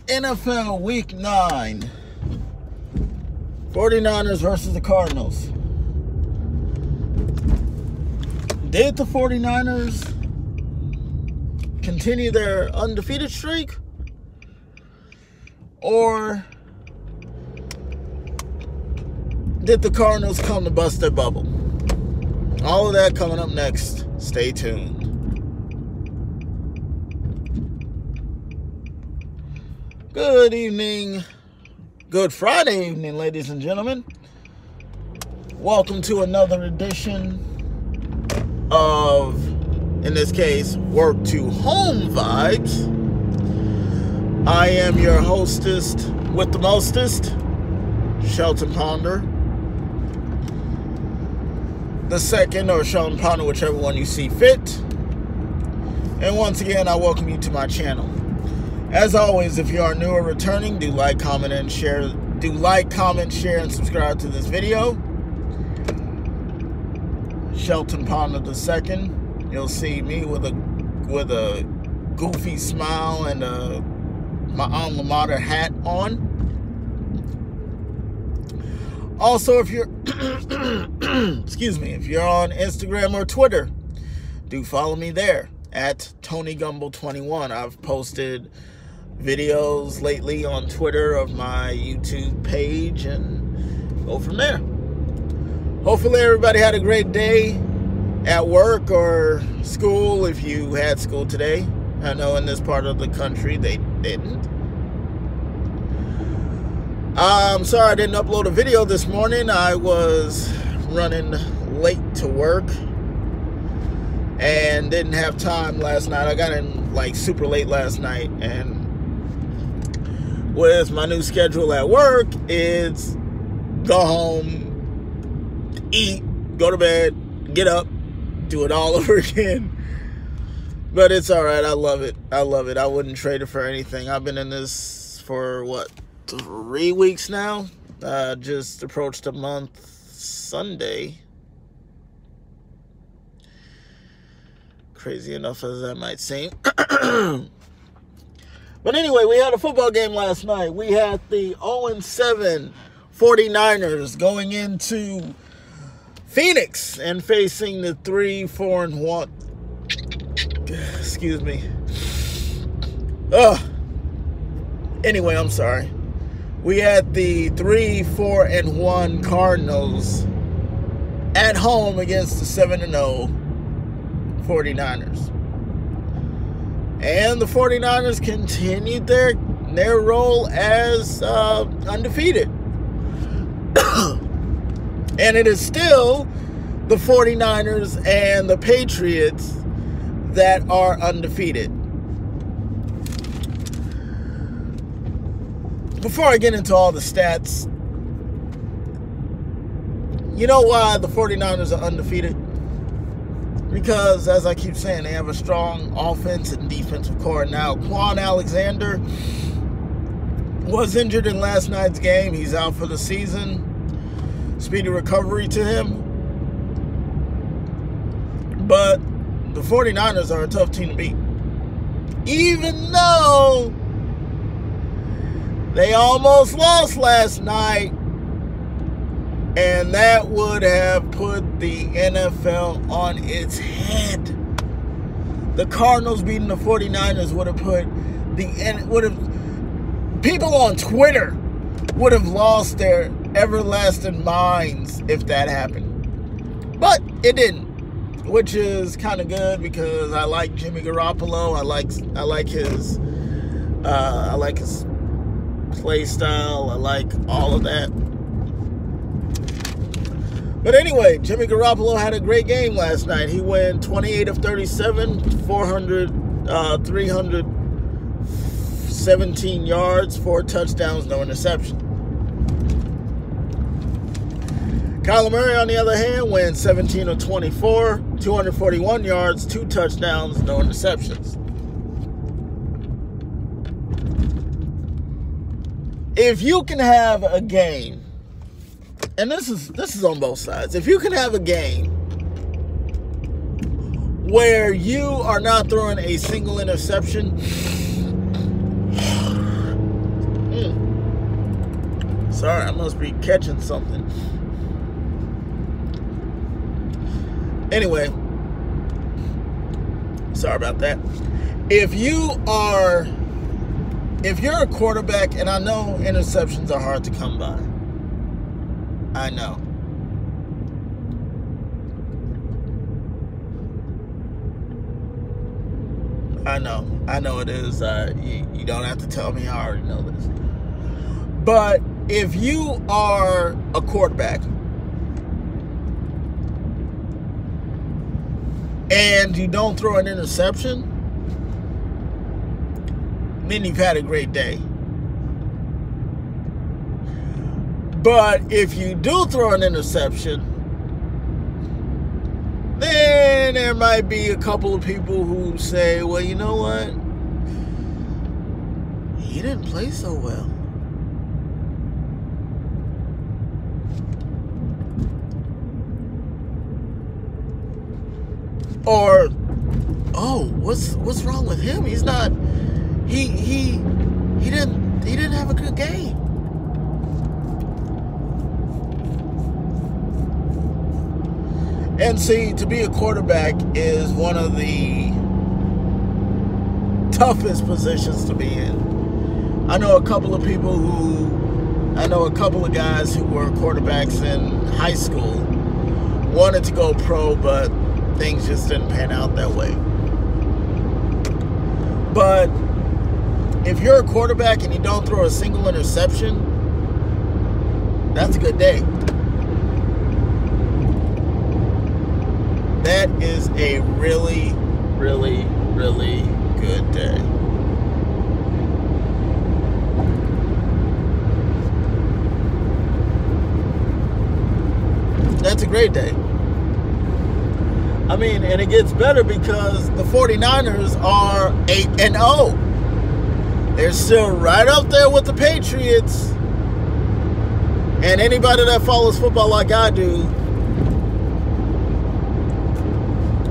NFL Week 9. 49ers versus the Cardinals. Did the 49ers continue their undefeated streak? Or did the Cardinals come to bust their bubble? All of that coming up next. Stay tuned. Good evening. Good Friday evening, ladies and gentlemen. Welcome to another edition of, in this case, Work to Home Vibes. I am your hostess with the mostest, Shelton Ponder. The second, or Shelton Ponder, whichever one you see fit. And once again, I welcome you to my channel. As always, if you are new or returning, do like, comment, and share. Do like, comment, share, and subscribe to this video. Shelton Ponder the second. You'll see me with a goofy smile and my alma mater hat on. Also, if you're excuse me, if you're on Instagram or Twitter, do follow me there at TonyGumble21. I've posted videos lately on Twitter of my YouTube page and go from there. Hopefully everybody had a great day at work or school if you had school today. I know in this part of the country they didn't. I'm sorry I didn't upload a video this morning. I was running late to work and didn't have time last night. I got in like super late last night, and with my new schedule at work, it's go home, eat, go to bed, get up, do it all over again. But it's all right. I love it. I love it. I wouldn't trade it for anything. I've been in this for, what, 3 weeks now? Just approached a month Sunday. Crazy enough as that might seem. But anyway, we had a football game last night. We had the 0-7 49ers going into Phoenix and facing the 3-4-1. Excuse me. Anyway, I'm sorry. We had the 3-4-1 Cardinals at home against the 7-0 49ers. And the 49ers continued their role as undefeated. And it is still the 49ers and the Patriots that are undefeated. Before I get into all the stats, you know why the 49ers are undefeated? Because, as I keep saying, they have a strong offense and defensive core. Now, Quan Alexander was injured in last night's game. He's out for the season. Speedy recovery to him. But the 49ers are a tough team to beat. Even though they almost lost last night, and that would have put the NFL on its head. The Cardinals beating the 49ers would have put people on Twitter would have lost their everlasting minds if that happened. But it didn't, which is kind of good because I like Jimmy Garoppolo. I like his play style. I like all of that. But anyway, Jimmy Garoppolo had a great game last night. He went 28 of 37, 317 yards, 4 touchdowns, no interception. Kyler Murray, on the other hand, went 17 of 24, 241 yards, 2 touchdowns, no interceptions. If you can have a game, and this is on both sides, if you can have a game where you are not throwing a single interception Sorry, I must be catching something. Anyway, sorry about that. If you're a quarterback, and I know interceptions are hard to come by. I know. I know it is. You don't have to tell me. I already know this. But if you are a quarterback and you don't throw an interception, then you've had a great day. But if you do throw an interception, then there might be a couple of people who say, well, you know what? He didn't play so well. Or, oh, what's wrong with him? He's not. He didn't have a good game. And see, to be a quarterback is one of the toughest positions to be in. I know a couple of guys who were quarterbacks in high school, wanted to go pro, but things just didn't pan out that way. But if you're a quarterback and you don't throw a single interception, that's a good day. That is a really, really, really good day. That's a great day. I mean, and it gets better because the 49ers are 8-0. They're still right up there with the Patriots. And anybody that follows football like I do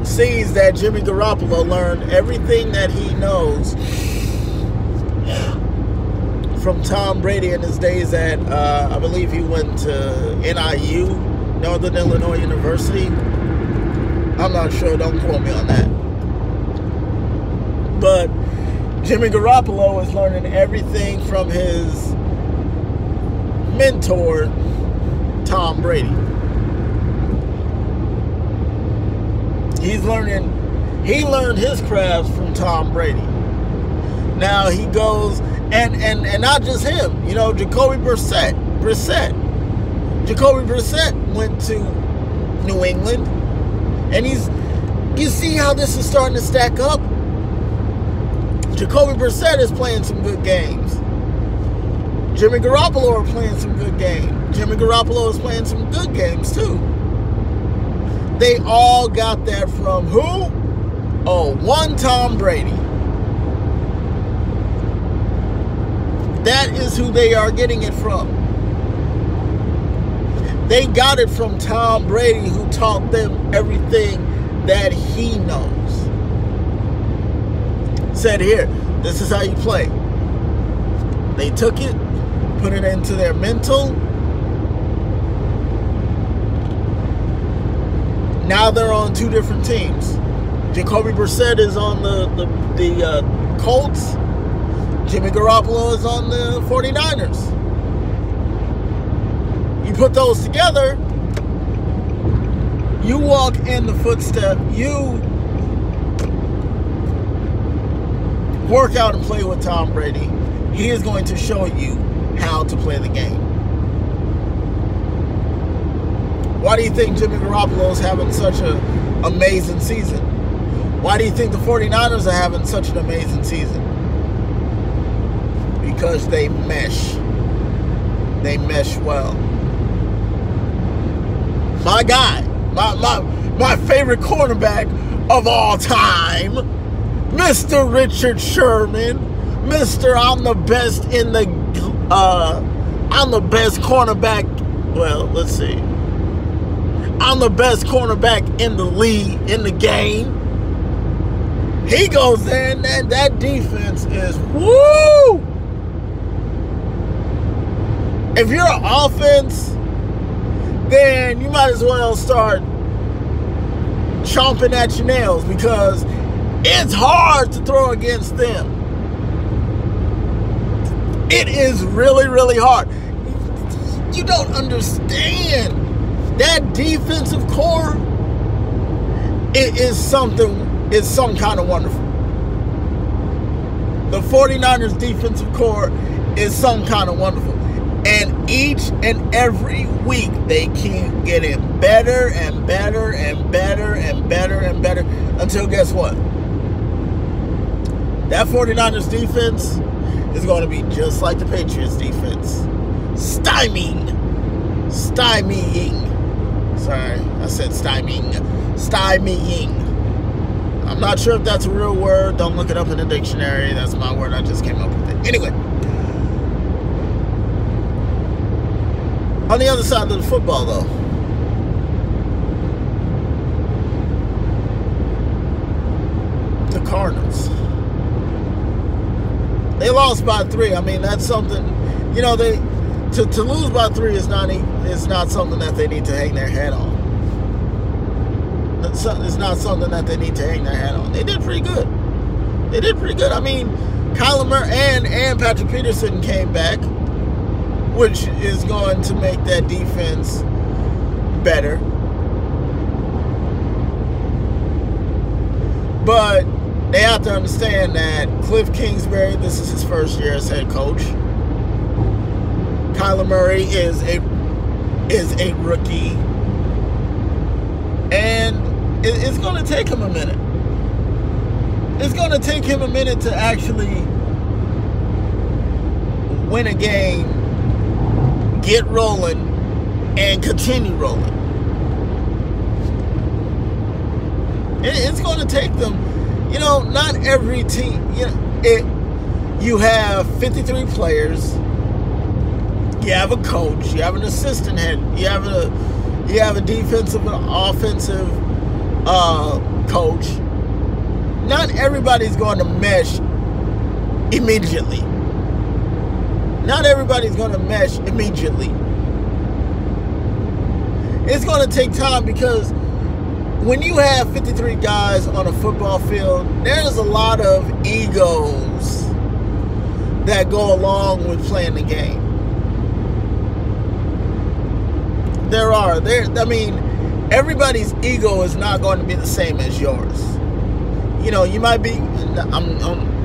sees that Jimmy Garoppolo learned everything that he knows from Tom Brady in his days at, I believe he went to NIU, Northern Illinois University. I'm not sure, don't quote me on that. But Jimmy Garoppolo is learning everything from his mentor, Tom Brady. He learned his craft from Tom Brady. Now he goes, and not just him, you know, Jacoby Brissett. Jacoby Brissett went to New England, and you see how this is starting to stack up? Jacoby Brissett is playing some good games. Jimmy Garoppolo are playing some good games. Jimmy Garoppolo is playing some good games too. They all got that from who? Oh, one Tom Brady. That is who they are getting it from. They got it from Tom Brady, who taught them everything that he knows. Said, here, this is how you play. They took it, put it into their mental. Now they're on two different teams. Jacoby Brissett is on the Colts. Jimmy Garoppolo is on the 49ers. You put those together, you walk in the footstep, you work out and play with Tom Brady. He is going to show you how to play the game. Why do you think Jimmy Garoppolo is having such an amazing season? Why do you think the 49ers are having such an amazing season? Because they mesh. They mesh well. My guy, my favorite cornerback of all time, Mr. Richard Sherman, Mr. I'm the best in the, I'm the best cornerback, well, let's see. I'm the best cornerback in the league, in the game. He goes in, and that defense is woo! if you're an offense, then you might as well start chomping at your nails, because it's hard to throw against them. It is really, really hard. You don't understand. That defensive core, it is some kind of wonderful. The 49ers defensive core is some kind of wonderful. And each and every week, they keep getting better and better and better and better and better, until guess what? That 49ers defense is going to be just like the Patriots defense. Stymieing. Sorry, I said stymieing. I'm not sure if that's a real word. Don't look it up in the dictionary. That's my word. I just came up with it. Anyway. On the other side of the football, though, the Cardinals. They lost by 3. I mean, that's something, you know, to lose by 3 is not something that they need to hang their head on. It's not something that they need to hang their head on. They did pretty good. I mean, Kyler Murray and Patrick Peterson came back, which is going to make that defense better. But they have to understand that Cliff Kingsbury, this is his first year as head coach. Kyler Murray is a rookie. And it's going to take him a minute. It's going to take him a minute to actually win a game, get rolling, and continue rolling. It's going to take them, you know, not every team, you have 53 players, you have a coach, you have an assistant head, you have a defensive and offensive coach. Not everybody's going to mesh immediately. It's going to take time, because when you have 53 guys on a football field, there's a lot of egos that go along with playing the game. I mean, everybody's ego is not going to be the same as yours. You know, you might be,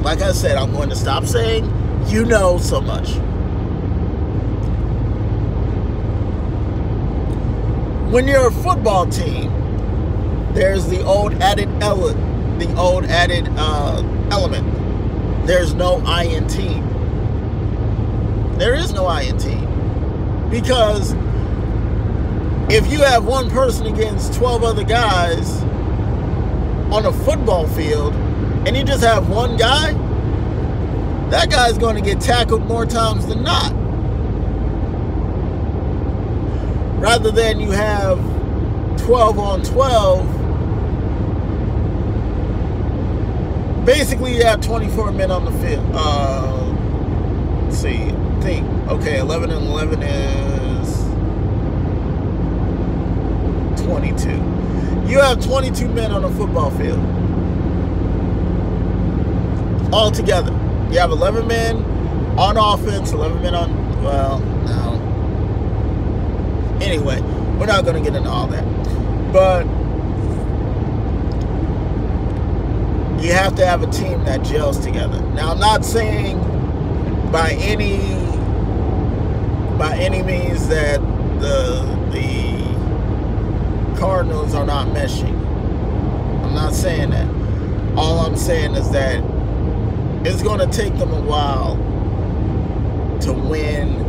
like I said, I'm going to stop saying you know so much. When you're a football team, there's the old added element. There's no I in team. There is no I in team. Because if you have one person against 12 other guys on a football field, and you just have one guy, that guy's going to get tackled more times than not. Rather than you have 12 on 12, basically you have 24 men on the field. Let's see, think. Okay, 11 and 11 is 22. You have 22 men on a football field. All together. You have 11 men on offense, 11 men on, well, no. Anyway, we're not going to get into all that. But you have to have a team that gels together. Now, I'm not saying by any means that the Cardinals are not meshing. I'm not saying that. All I'm saying is that it's going to take them a while to win,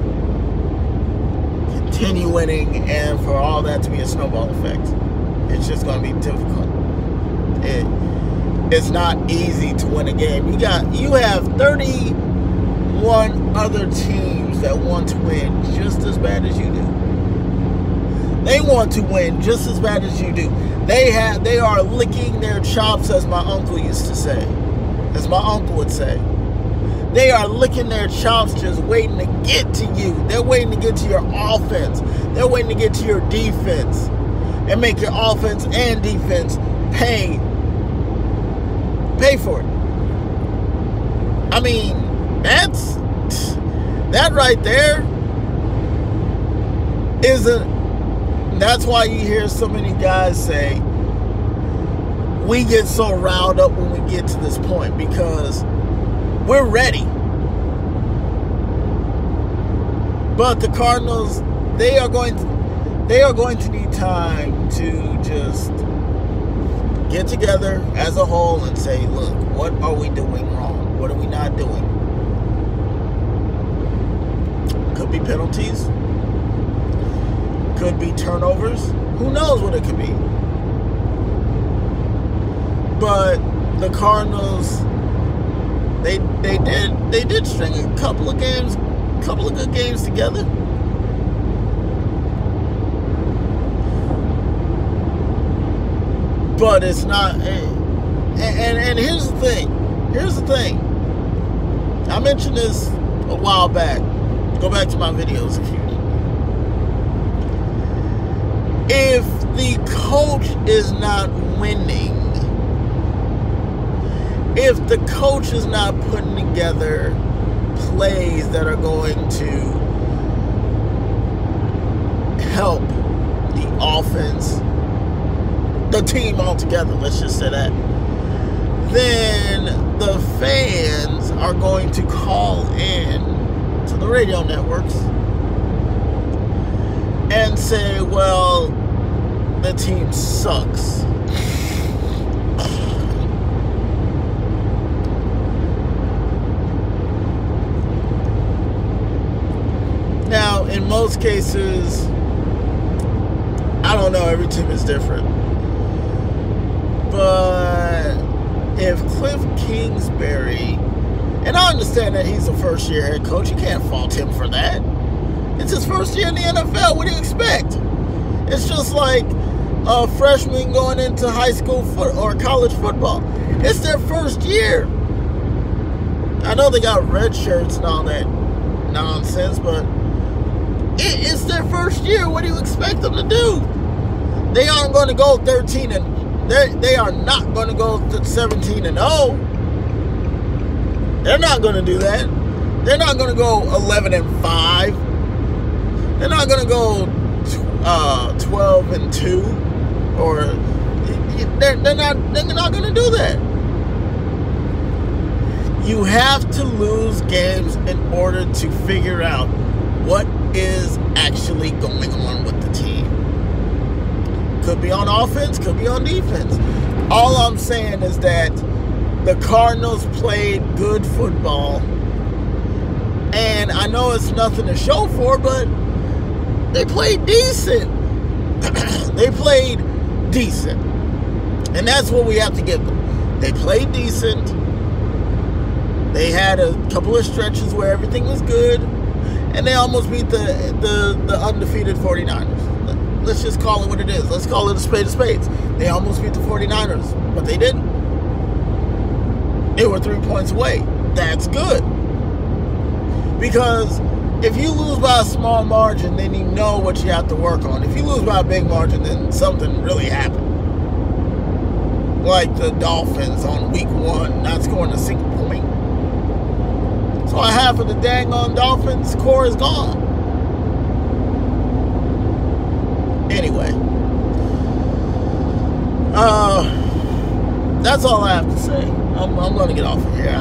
continue winning, and for all that to be a snowball effect. It's just going to be difficult. It's not easy to win a game. You have 31 other teams that want to win just as bad as you do. They want to win just as bad as you do. They are licking their chops, as my uncle used to say. As my uncle would say. They are licking their chops just waiting to get to you. They're waiting to get to your offense. They're waiting to get to your defense and make your offense and defense pay for it. I mean, that right there that's why you hear so many guys say, we get so riled up when we get to this point because we're ready. But the Cardinals, they are going to need time to just get together as a whole and say, look, what are we doing wrong? What are we not doing? Could be penalties. Could be turnovers. Who knows what it could be? But the Cardinals, they did string a couple of good games together. But it's not, and here's the thing. I mentioned this a while back. Go back to my videos if the coach is not winning, if the coach is not putting together plays that are going to help the offense, the team altogether, let's just say that, then the fans are going to call in to the radio networks and say, well, the team sucks. Now, in most cases, I don't know, every team is different. But if Cliff Kingsbury, and I understand that he's a first-year head coach, you can't fault him for that. It's his first year in the NFL. What do you expect? It's just like a freshman going into high school or college football. It's their first year. I know they got red shirts and all that nonsense, but it's their first year. What do you expect them to do? They aren't going to go 13 and they are not going to go 17 and 0. They're not going to do that. They're not going to go 11 and 5. They're not going to go 12 and 2, or they're not going to do that. You have to lose games in order to figure out what is actually going on with the team. Could be on offense, could be on defense. All I'm saying is that the Cardinals played good football, and I know it's nothing to show for, but they played decent. They played decent. And that's what we have to give them. They played decent. They had a couple of stretches where everything was good. And they almost beat the undefeated 49ers. Let's just call it what it is. Let's call it a spade of spades. They almost beat the 49ers. But they didn't. They were 3 points away. That's good. Because if you lose by a small margin, then you know what you have to work on. If you lose by a big margin, then something really happened. Like the Dolphins on week 1, not scoring a single point. So half of the dang on Dolphins core is gone. Anyway. That's all I have to say. I'm going to get off of here.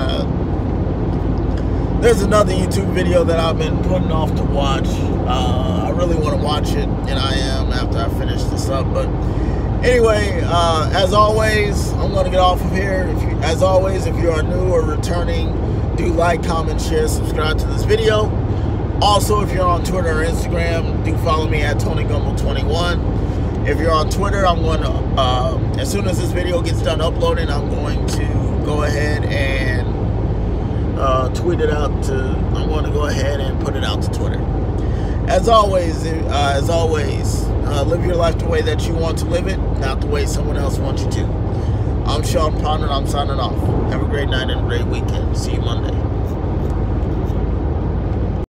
There's another YouTube video that I've been putting off to watch. I really want to watch it, and I am after I finish this up. But anyway, as always, I'm going to get off of here. As always, if you are new or returning, do like, comment, share, subscribe to this video. Also, if you're on Twitter or Instagram, do follow me at TonyGumble21. If you're on Twitter, I'm going to, as soon as this video gets done uploading, I'm going to go ahead and tweet it out I'm going to go ahead and put it out to Twitter. As always, live your life the way that you want to live it, not the way someone else wants you to. I'm Sean Ponder, and I'm signing off. Have a great night and a great weekend. See you Monday.